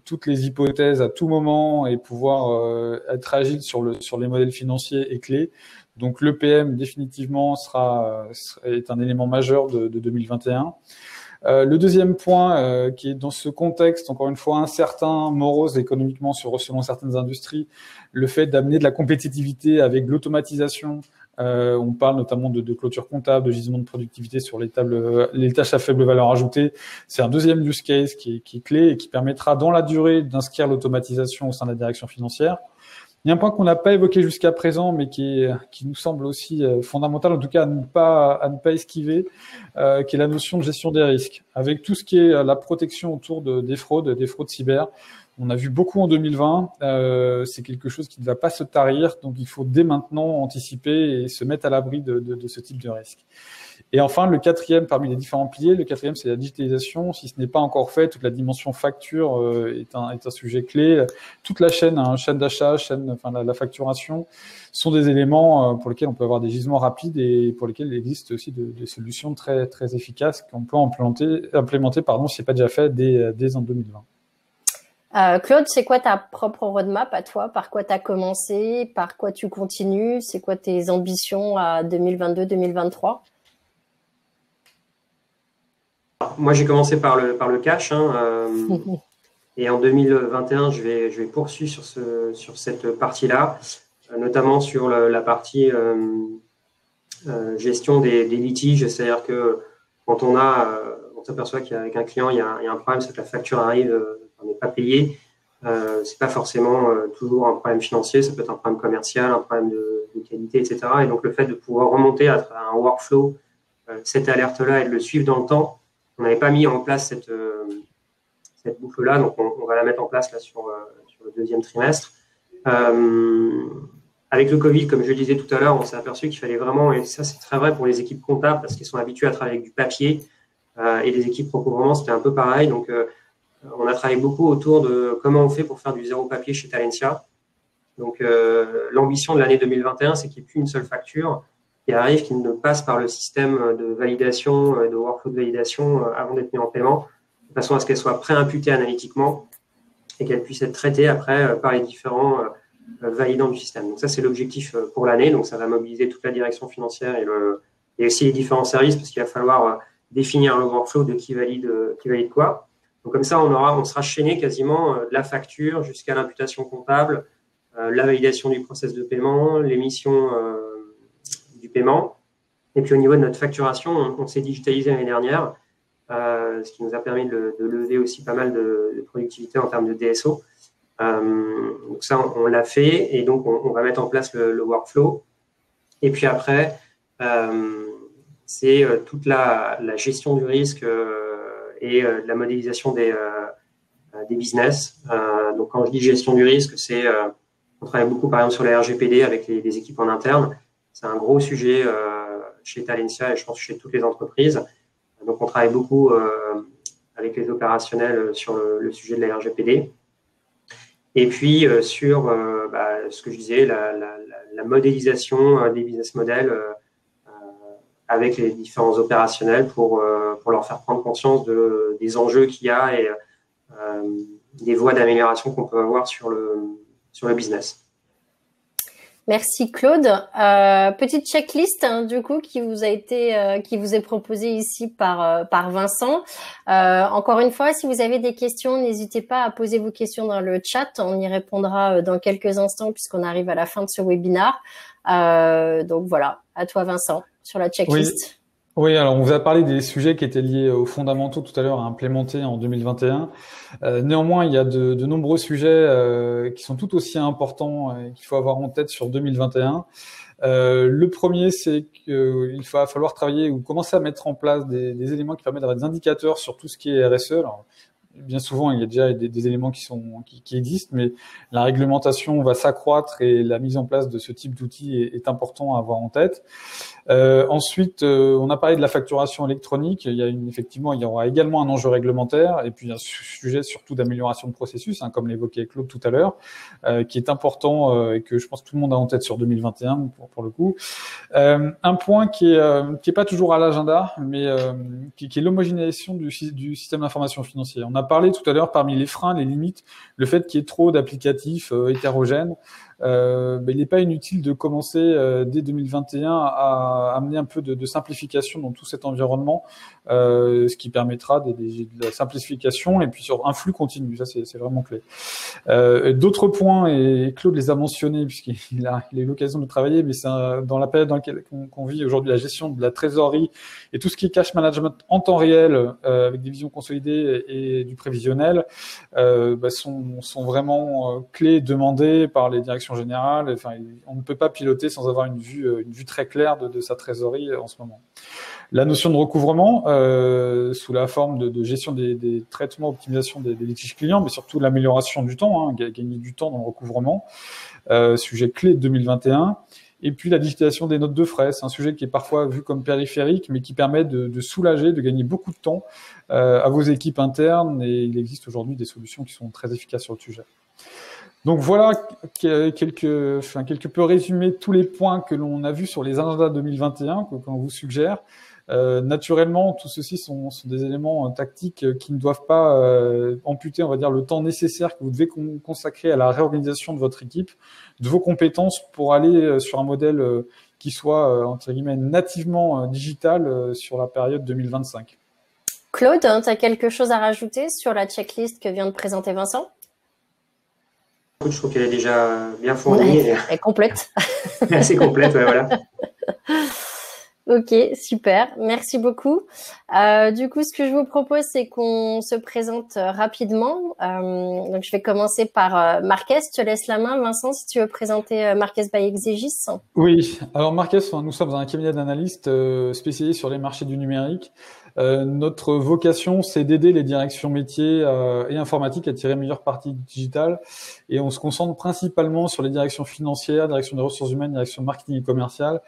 toutes les hypothèses à tout moment et pouvoir être agile sur les modèles financiers est clé. Donc l'EPM définitivement est un élément majeur de 2021. Le deuxième point qui est dans ce contexte, encore une fois, incertain, morose économiquement selon certaines industries, le fait d'amener de la compétitivité avec l'automatisation. On parle notamment de clôture comptable, de gisement de productivité sur les tâches à faible valeur ajoutée. C'est un deuxième use case qui est clé et qui permettra dans la durée d'inscrire l'automatisation au sein de la direction financière. Il y a un point qu'on n'a pas évoqué jusqu'à présent, mais qui nous semble aussi fondamental, en tout cas à ne pas esquiver, qui est la notion de gestion des risques. Avec tout ce qui est la protection autour des fraudes cyber, on a vu beaucoup en 2020. C'est quelque chose qui ne va pas se tarir, donc il faut dès maintenant anticiper et se mettre à l'abri de ce type de risque. Et enfin, le quatrième parmi les différents piliers, c'est la digitalisation. Si ce n'est pas encore fait, toute la dimension facture est un sujet clé. Toute la chaîne d'achat, la facturation, sont des éléments pour lesquels on peut avoir des gisements rapides et pour lesquels il existe aussi des solutions très très efficaces qu'on peut implémenter, si c'est pas déjà fait dès en 2020. Claude, c'est quoi ta propre roadmap à toi? Par quoi tu as commencé? Par quoi tu continues? C'est quoi tes ambitions à 2022-2023? Moi, j'ai commencé par le cash, et en 2021, je vais poursuivre sur cette partie-là, notamment sur la partie gestion des litiges. C'est-à-dire que quand on s'aperçoit qu'avec un client, il y a un problème, c'est que la facture arrive, on n'est pas payé. C'est pas forcément toujours un problème financier, ça peut être un problème commercial, un problème de qualité, etc. Et donc, le fait de pouvoir remonter à travers un workflow cette alerte-là et de le suivre dans le temps. On n'avait pas mis en place cette boucle-là, donc on va la mettre en place là sur le deuxième trimestre. Avec le Covid, comme je le disais tout à l'heure, on s'est aperçu qu'il fallait vraiment, et ça c'est très vrai pour les équipes comptables parce qu'ils sont habitués à travailler avec du papier, et les équipes recouvrement c'était un peu pareil. Donc on a travaillé beaucoup autour de comment on fait pour faire du zéro papier chez Talentia. Donc l'ambition de l'année 2021, c'est qu'il n'y ait plus une seule facture qui arrive, qui ne passe par le système de validation, de workflow de validation avant d'être mis en paiement, de façon à ce qu'elle soit préimputée analytiquement et qu'elle puisse être traitée après par les différents validants du système. Donc ça, c'est l'objectif pour l'année. Donc ça va mobiliser toute la direction financière et aussi les différents services parce qu'il va falloir définir le workflow de qui valide quoi. Donc comme ça, on sera chaîné quasiment de la facture jusqu'à l'imputation comptable, la validation du process de paiement, l'émission du paiement. Et puis au niveau de notre facturation, on s'est digitalisé l'année dernière, ce qui nous a permis de lever aussi pas mal de productivité en termes de DSO. Donc ça, on l'a fait et donc on va mettre en place le workflow. Et puis après, c'est toute la gestion du risque et la modélisation des business. Donc quand je dis gestion du risque, on travaille beaucoup par exemple sur la RGPD avec les équipes en interne. C'est un gros sujet chez Talentia et je pense chez toutes les entreprises. Donc, on travaille beaucoup avec les opérationnels sur le sujet de la RGPD. Et puis, sur ce que je disais, la modélisation des business models avec les différents opérationnels pour leur faire prendre conscience des enjeux qu'il y a et des voies d'amélioration qu'on peut avoir sur le business. Merci Claude. Petite checklist du coup qui vous est proposée ici par Vincent. Encore une fois, si vous avez des questions, n'hésitez pas à poser vos questions dans le chat. On y répondra dans quelques instants puisqu'on arrive à la fin de ce webinaire. Donc voilà, à toi Vincent sur la checklist. Oui, alors on vous a parlé des sujets qui étaient liés aux fondamentaux tout à l'heure à implémenter en 2021. Néanmoins, il y a de nombreux sujets qui sont tout aussi importants et qu'il faut avoir en tête sur 2021. Le premier, c'est qu'il va falloir travailler ou commencer à mettre en place des éléments qui permettent d'avoir des indicateurs sur tout ce qui est RSE. Alors, bien souvent, il y a déjà des éléments qui existent, mais la réglementation va s'accroître et la mise en place de ce type d'outils est important à avoir en tête. Ensuite, on a parlé de la facturation électronique. Il y aura également un enjeu réglementaire et puis un sujet surtout d'amélioration de processus, comme l'évoquait Claude tout à l'heure, qui est important et que je pense que tout le monde a en tête sur 2021 pour le coup. Un point qui est pas toujours à l'agenda, mais qui est l'homogénéisation du système d'information financière. On a parlé tout à l'heure, parmi les freins, les limites, le fait qu'il y ait trop d'applicatifs hétérogènes. Il n'est pas inutile de commencer dès 2021 à amener un peu de simplification dans tout cet environnement, ce qui permettra de la simplification et puis sur un flux continu. Ça, c'est vraiment clé. D'autres points, et Claude les a mentionnés puisqu'il a eu l'occasion de travailler, mais c'est dans la période dans laquelle qu'on vit aujourd'hui, la gestion de la trésorerie et tout ce qui est cash management en temps réel avec des visions consolidées et du prévisionnel sont vraiment clés demandées par les directions générales. Enfin, on ne peut pas piloter sans avoir une vue très claire de sa trésorerie en ce moment. La notion de recouvrement sous la forme de gestion des traitements, optimisation des litiges clients, mais surtout l'amélioration du temps, gagner du temps dans le recouvrement, sujet clé de 2021. Et puis la digitalisation des notes de frais, c'est un sujet qui est parfois vu comme périphérique, mais qui permet de soulager, de gagner beaucoup de temps à vos équipes internes. Et il existe aujourd'hui des solutions qui sont très efficaces sur le sujet. Donc voilà quelque peu résumé tous les points que l'on a vus sur les agendas 2021 qu'on vous suggère. Naturellement, tout ceci sont des éléments tactiques qui ne doivent pas amputer, on va dire, le temps nécessaire que vous devez consacrer à la réorganisation de votre équipe, de vos compétences pour aller sur un modèle qui soit, entre guillemets, nativement digital sur la période 2025. Claude, tu as quelque chose à rajouter sur la checklist que vient de présenter Vincent ? Je trouve qu'elle est déjà bien fournie. Elle est complète. Assez complète, ouais, voilà. Ok, super. Merci beaucoup. Du coup, ce que je vous propose, c'est qu'on se présente rapidement. Donc, je vais commencer par Marquez. Je te laisse la main, Vincent, si tu veux présenter Marquez by Exegis. Oui. Alors, Marquez, nous sommes un cabinet d'analystes spécialisé sur les marchés du numérique. Notre vocation, c'est d'aider les directions métiers et informatiques à tirer meilleure partie du digital. Et on se concentre principalement sur les directions financières, direction des ressources humaines, direction marketing et commercial.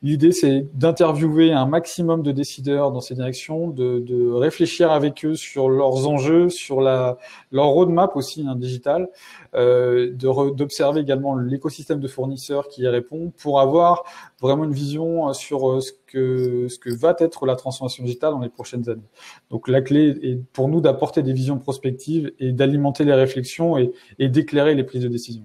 L'idée, c'est d'interviewer un maximum de décideurs dans ces directions, de réfléchir avec eux sur leurs enjeux, sur leur roadmap aussi digital, d'observer également l'écosystème de fournisseurs qui y répond pour avoir vraiment une vision sur ce que va être la transformation digitale dans les prochaines années. Donc la clé est pour nous d'apporter des visions prospectives et d'alimenter les réflexions et d'éclairer les prises de décision.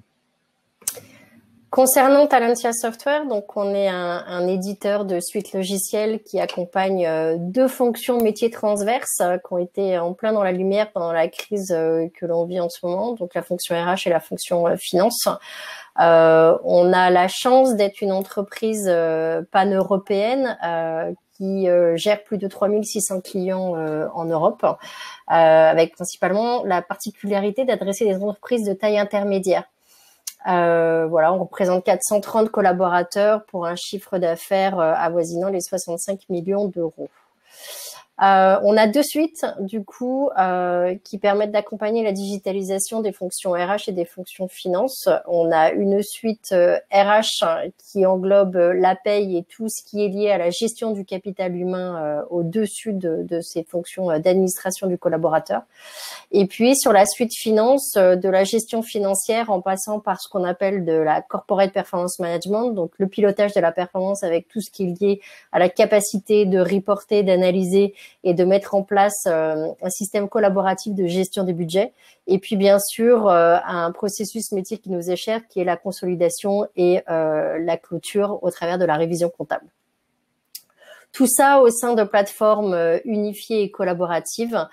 Concernant Talentia Software, donc on est un éditeur de suites logicielles qui accompagne deux fonctions métiers transverses qui ont été en plein dans la lumière pendant la crise que l'on vit en ce moment, donc la fonction RH et la fonction finance. On a la chance d'être une entreprise pan-européenne qui gère plus de 3600 clients en Europe, avec principalement la particularité d'adresser des entreprises de taille intermédiaire. On représente 430 collaborateurs pour un chiffre d'affaires avoisinant les 65 millions d'euros. On a deux suites, du coup, qui permettent d'accompagner la digitalisation des fonctions RH et des fonctions finance. On a une suite RH qui englobe la paye et tout ce qui est lié à la gestion du capital humain au-dessus de ces fonctions d'administration du collaborateur. Et puis, sur la suite finance, de la gestion financière en passant par ce qu'on appelle de la corporate performance management, donc le pilotage de la performance avec tout ce qui est lié à la capacité de reporter, d'analyser et de mettre en place un système collaboratif de gestion des budgets. Et puis, bien sûr, un processus métier qui nous est cher, qui est la consolidation et la clôture au travers de la révision comptable. Tout ça au sein de plateformes unifiées et collaboratives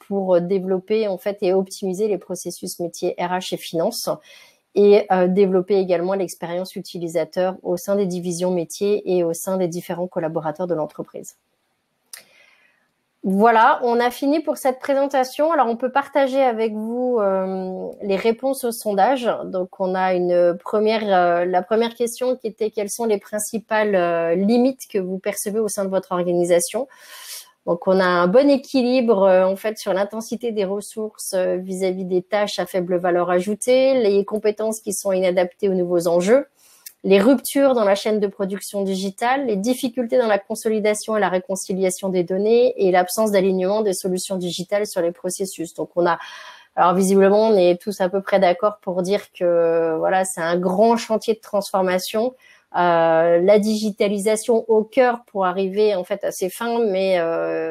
pour développer en fait et optimiser les processus métiers RH et finance et développer également l'expérience utilisateur au sein des divisions métiers et au sein des différents collaborateurs de l'entreprise. Voilà, on a fini pour cette présentation. Alors, on peut partager avec vous les réponses au sondage. Donc, on a la première question qui était quelles sont les principales limites que vous percevez au sein de votre organisation. Donc, on a un bon équilibre en fait sur l'intensité des ressources vis-à-vis des tâches à faible valeur ajoutée, les compétences qui sont inadaptées aux nouveaux enjeux, les ruptures dans la chaîne de production digitale, les difficultés dans la consolidation et la réconciliation des données et l'absence d'alignement des solutions digitales sur les processus. Donc, alors visiblement, on est tous à peu près d'accord pour dire que voilà, c'est un grand chantier de transformation la digitalisation au cœur pour arriver en fait à ces fins, mais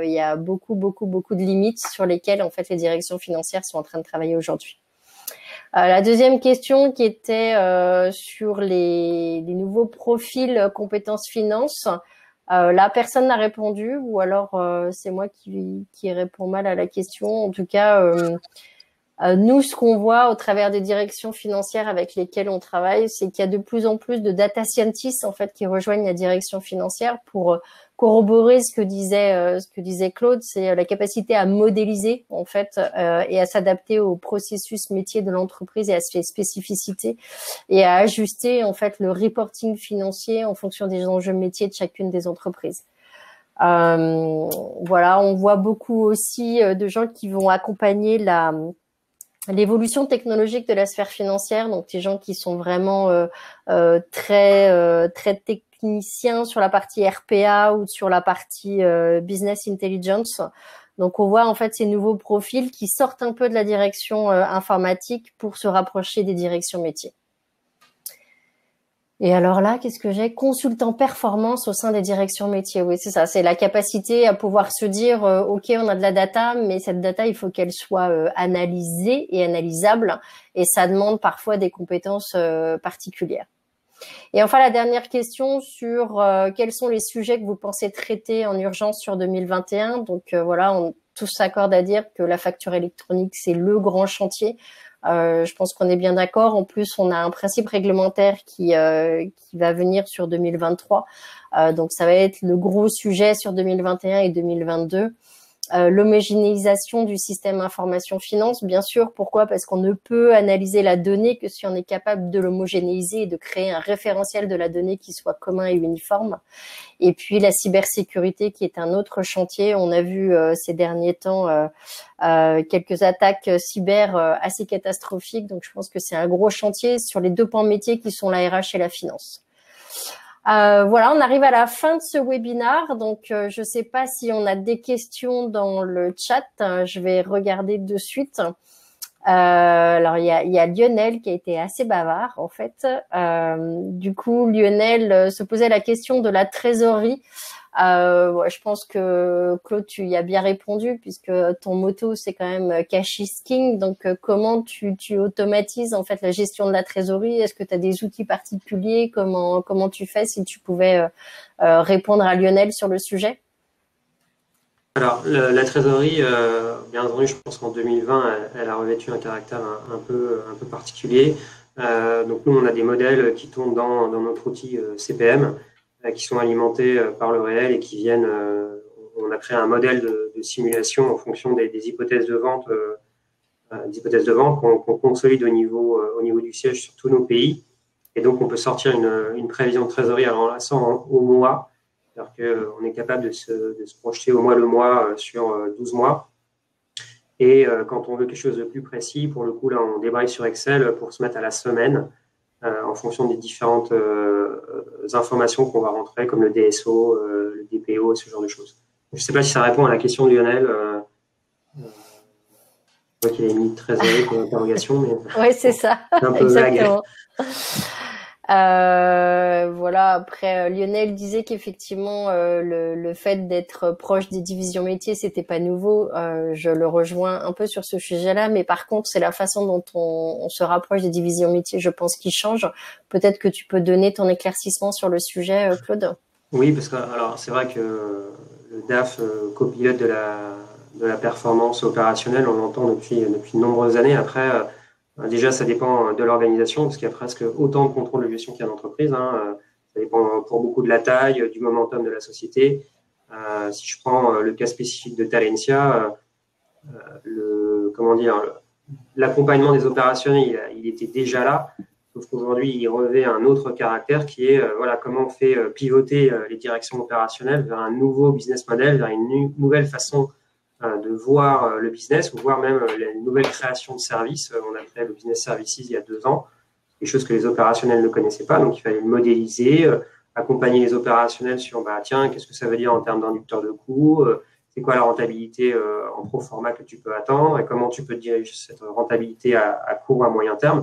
il y a beaucoup de limites sur lesquelles en fait les directions financières sont en train de travailler aujourd'hui. La deuxième question qui était sur les nouveaux profils compétences finance, là personne n'a répondu, ou alors c'est moi qui réponds mal à la question. En tout cas, nous, ce qu'on voit au travers des directions financières avec lesquelles on travaille, c'est qu'il y a de plus en plus de data scientists en fait qui rejoignent la direction financière pour corroborer ce que disait Claude, c'est la capacité à modéliser en fait et à s'adapter au processus métier de l'entreprise et à ses spécificités et à ajuster en fait le reporting financier en fonction des enjeux métiers de chacune des entreprises. Voilà, on voit beaucoup aussi de gens qui vont accompagner l'évolution technologique de la sphère financière, donc des gens qui sont vraiment très techniciens sur la partie RPA ou sur la partie business intelligence. Donc on voit en fait ces nouveaux profils qui sortent un peu de la direction informatique pour se rapprocher des directions métiers. Et alors là, qu'est-ce que j'ai? Consultant performance au sein des directions métiers. Oui, c'est ça. C'est la capacité à pouvoir se dire, OK, on a de la data, mais cette data, il faut qu'elle soit analysée et analysable. Et ça demande parfois des compétences particulières. Et enfin, la dernière question sur quels sont les sujets que vous pensez traiter en urgence sur 2021. Donc voilà, on tous s'accorde à dire que la facture électronique, c'est le grand chantier. Je pense qu'on est bien d'accord. En plus, on a un principe réglementaire qui va venir sur 2023. Donc, ça va être le gros sujet sur 2021 et 2022. L'homogénéisation du système information finance, bien sûr. Pourquoi? Parce qu'on ne peut analyser la donnée que si on est capable de l'homogénéiser et de créer un référentiel de la donnée qui soit commun et uniforme. Et puis la cybersécurité qui est un autre chantier. On a vu ces derniers temps quelques attaques cyber assez catastrophiques. Donc je pense que c'est un gros chantier sur les deux pans métiers qui sont la RH et la finance. Voilà, on arrive à la fin de ce webinaire. Donc je ne sais pas si on a des questions dans le chat. Je vais regarder de suite. Alors il y a Lionel qui a été assez bavard en fait. Du coup Lionel se posait la question de la trésorerie. Je pense que Claude tu y as bien répondu puisque ton motto c'est quand même cash is king. Donc comment tu automatises en fait la gestion de la trésorerie? Est-ce que tu as des outils particuliers? Comment tu fais? Si tu pouvais répondre à Lionel sur le sujet. Alors, la trésorerie, bien entendu, je pense qu'en 2020, elle a revêtu un caractère un peu particulier. Donc, nous, on a des modèles qui tournent dans notre outil CPM, qui sont alimentés par le réel et qui viennent. On a créé un modèle de simulation en fonction des hypothèses de vente, qu'on consolide au niveau du siège sur tous nos pays. Et donc, on peut sortir une prévision de trésorerie alors là, au mois. C'est-à-dire qu'on est capable de se projeter au mois le mois sur 12 mois. Et quand on veut quelque chose de plus précis, pour le coup, là, on débraye sur Excel pour se mettre à la semaine en fonction des différentes informations qu'on va rentrer, comme le DSO, le DPO, ce genre de choses. Je ne sais pas si ça répond à la question de Lionel. Je vois qu'il a mis trésorerie pour l'interrogation. Oui, c'est ça. C'est un peu exactement. Voilà. Après, Lionel disait qu'effectivement, le fait d'être proche des divisions métiers, c'était pas nouveau. Je le rejoins un peu sur ce sujet-là, mais par contre, c'est la façon dont on se rapproche des divisions métiers, je pense, qui change. Peut-être que tu peux donner ton éclaircissement sur le sujet, Claude. Oui, parce que alors c'est vrai que le DAF, copilote de la performance opérationnelle, on l'entend depuis de nombreuses années. Après. Déjà, ça dépend de l'organisation, parce qu'il y a presque autant de contrôle de gestion qu'il y a d'entreprise. Ça dépend pour beaucoup de la taille, du momentum de la société. Si je prends le cas spécifique de Talentia, l'accompagnement des opérationnels, il était déjà là, sauf qu'aujourd'hui, il revêt un autre caractère qui est comment on fait pivoter les directions opérationnelles vers un nouveau business model, vers une nouvelle façon de voir le business ou voir même la nouvelle création de services. On a créé le Business Services il y a 2 ans, des choses que les opérationnels ne connaissaient pas, donc il fallait le modéliser, accompagner les opérationnels sur qu'est-ce que ça veut dire en termes d'inducteurs de coûts, c'est quoi la rentabilité en pro forma que tu peux attendre et comment tu peux diriger cette rentabilité à court ou à moyen terme.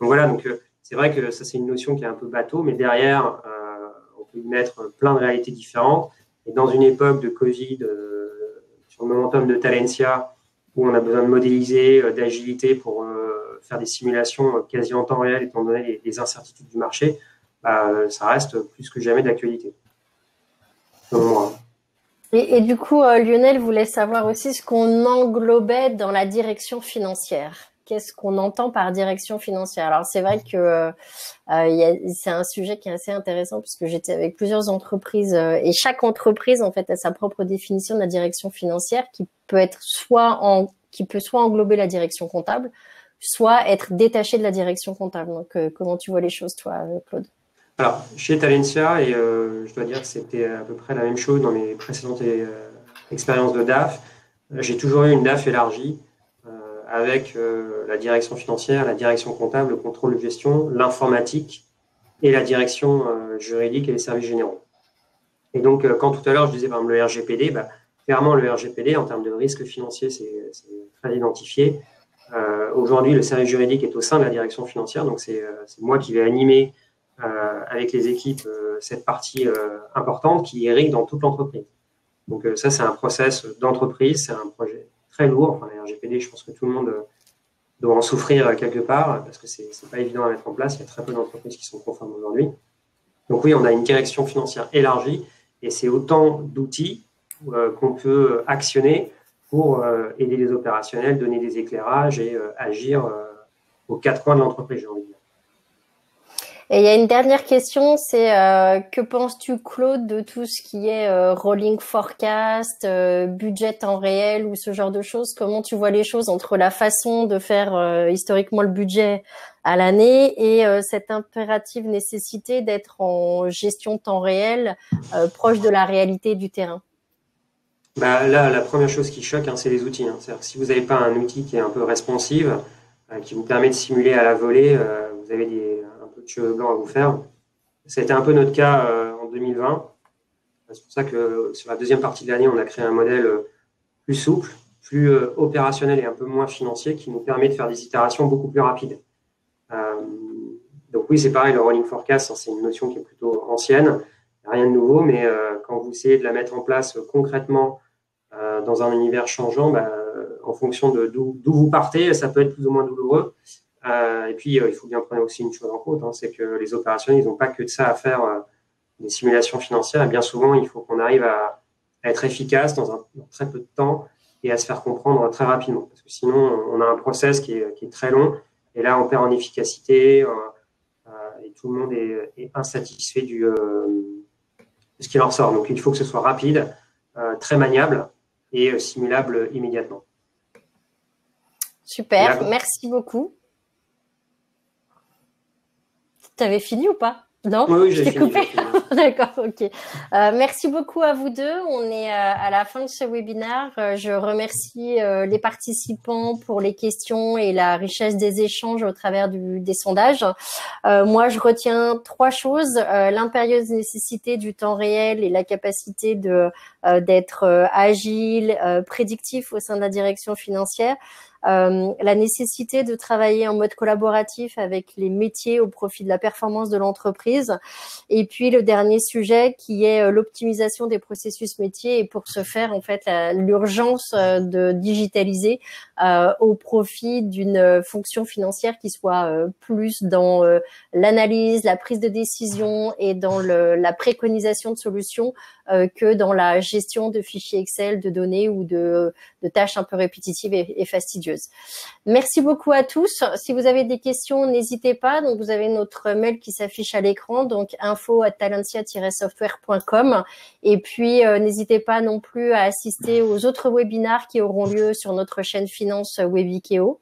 Donc voilà, c'est vrai que ça c'est une notion qui est un peu bateau, mais derrière peut y mettre plein de réalités différentes. Et dans une époque de Covid, sur le momentum de Talentia, où on a besoin de modéliser, d'agilité pour faire des simulations quasi en temps réel, étant donné les incertitudes du marché, ça reste plus que jamais d'actualité. Selon moi. Et du coup, Lionel voulait savoir aussi ce qu'on englobait dans la direction financière. Qu'est-ce qu'on entend par direction financière? Alors, c'est vrai que c'est un sujet qui est assez intéressant puisque j'étais avec plusieurs entreprises et chaque entreprise, en fait, a sa propre définition de la direction financière qui peut être soit englober la direction comptable, soit être détaché de la direction comptable. Donc, comment tu vois les choses, toi, Claude? Alors, chez Talentia, et je dois dire que c'était à peu près la même chose dans mes précédentes expériences de DAF, j'ai toujours eu une DAF élargie avec la direction financière, la direction comptable, le contrôle de gestion, l'informatique et la direction juridique et les services généraux. Et donc, quand tout à l'heure, je disais par exemple le RGPD, clairement, le RGPD, en termes de risque financier, c'est très identifié. Aujourd'hui, le service juridique est au sein de la direction financière, donc c'est moi qui vais animer avec les équipes cette partie importante qui irrigue dans toute l'entreprise. Donc ça, c'est un process d'entreprise, c'est un projet très lourd. Enfin, les RGPD, je pense que tout le monde doit en souffrir quelque part parce que c'est pas évident à mettre en place. Il y a très peu d'entreprises qui sont conformes aujourd'hui. Donc oui, on a une direction financière élargie et c'est autant d'outils qu'on peut actionner pour aider les opérationnels, donner des éclairages et agir aux quatre coins de l'entreprise, j'ai envie de dire. Et il y a une dernière question, c'est que penses-tu, Claude, de tout ce qui est rolling forecast, budget en réel ou ce genre de choses? Comment tu vois les choses entre la façon de faire historiquement le budget à l'année et cette impérative nécessité d'être en gestion temps réel, proche de la réalité du terrain? Là, la première chose qui choque, c'est les outils. C'est-à-dire que si vous n'avez pas un outil qui est un peu responsive, qui vous permet de simuler à la volée, vous avez un peu de cheveux blancs à vous faire. Ça a été un peu notre cas en 2020. C'est pour ça que sur la deuxième partie de l'année, on a créé un modèle plus souple, plus opérationnel et un peu moins financier qui nous permet de faire des itérations beaucoup plus rapides. Donc oui, c'est pareil, le rolling forecast, c'est une notion qui est plutôt ancienne, rien de nouveau, mais quand vous essayez de la mettre en place concrètement dans un univers changeant, en fonction d'où vous partez, ça peut être plus ou moins douloureux. Et puis, il faut bien prendre aussi une chose en compte, c'est que les opérationnels, ils n'ont pas que de ça à faire des simulations financières. Et bien souvent, il faut qu'on arrive à être efficace dans très peu de temps et à se faire comprendre très rapidement. Parce que sinon, on a un process qui est très long. Et là, on perd en efficacité et tout le monde est insatisfait de ce qui en ressort. Donc, il faut que ce soit rapide, très maniable et simulable immédiatement. Super, merci beaucoup. T'avais fini ou pas? Non? Oui, je t'ai coupé. D'accord, ok. Merci beaucoup à vous deux. On est à la fin de ce webinaire. Je remercie les participants pour les questions et la richesse des échanges au travers des sondages. Moi, je retiens 3 choses. L'impérieuse nécessité du temps réel et la capacité d'être agile, prédictif au sein de la direction financière. La nécessité de travailler en mode collaboratif avec les métiers au profit de la performance de l'entreprise. Et puis le dernier sujet qui est l'optimisation des processus métiers et pour ce faire en fait l'urgence de digitaliser au profit d'une fonction financière qui soit plus dans l'analyse, la prise de décision et dans la préconisation de solutions que dans la gestion de fichiers Excel, de données ou de tâches un peu répétitives et fastidieuses. Merci beaucoup à tous. Si vous avez des questions, n'hésitez pas. Donc, vous avez notre mail qui s'affiche à l'écran, donc info@talentia-software.com. Et puis, n'hésitez pas non plus à assister aux autres webinaires qui auront lieu sur notre chaîne Finance Webikeo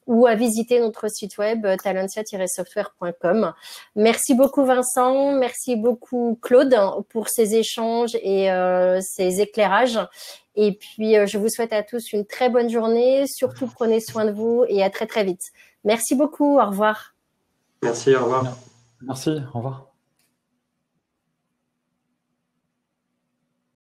ou à visiter notre site web talentia-software.com. Merci beaucoup Vincent, merci beaucoup Claude pour ces échanges et ces éclairages. Et puis, je vous souhaite à tous une très bonne journée. Surtout, prenez soin de vous et à très, très vite. Merci beaucoup. Au revoir. Merci, au revoir. Merci, au revoir.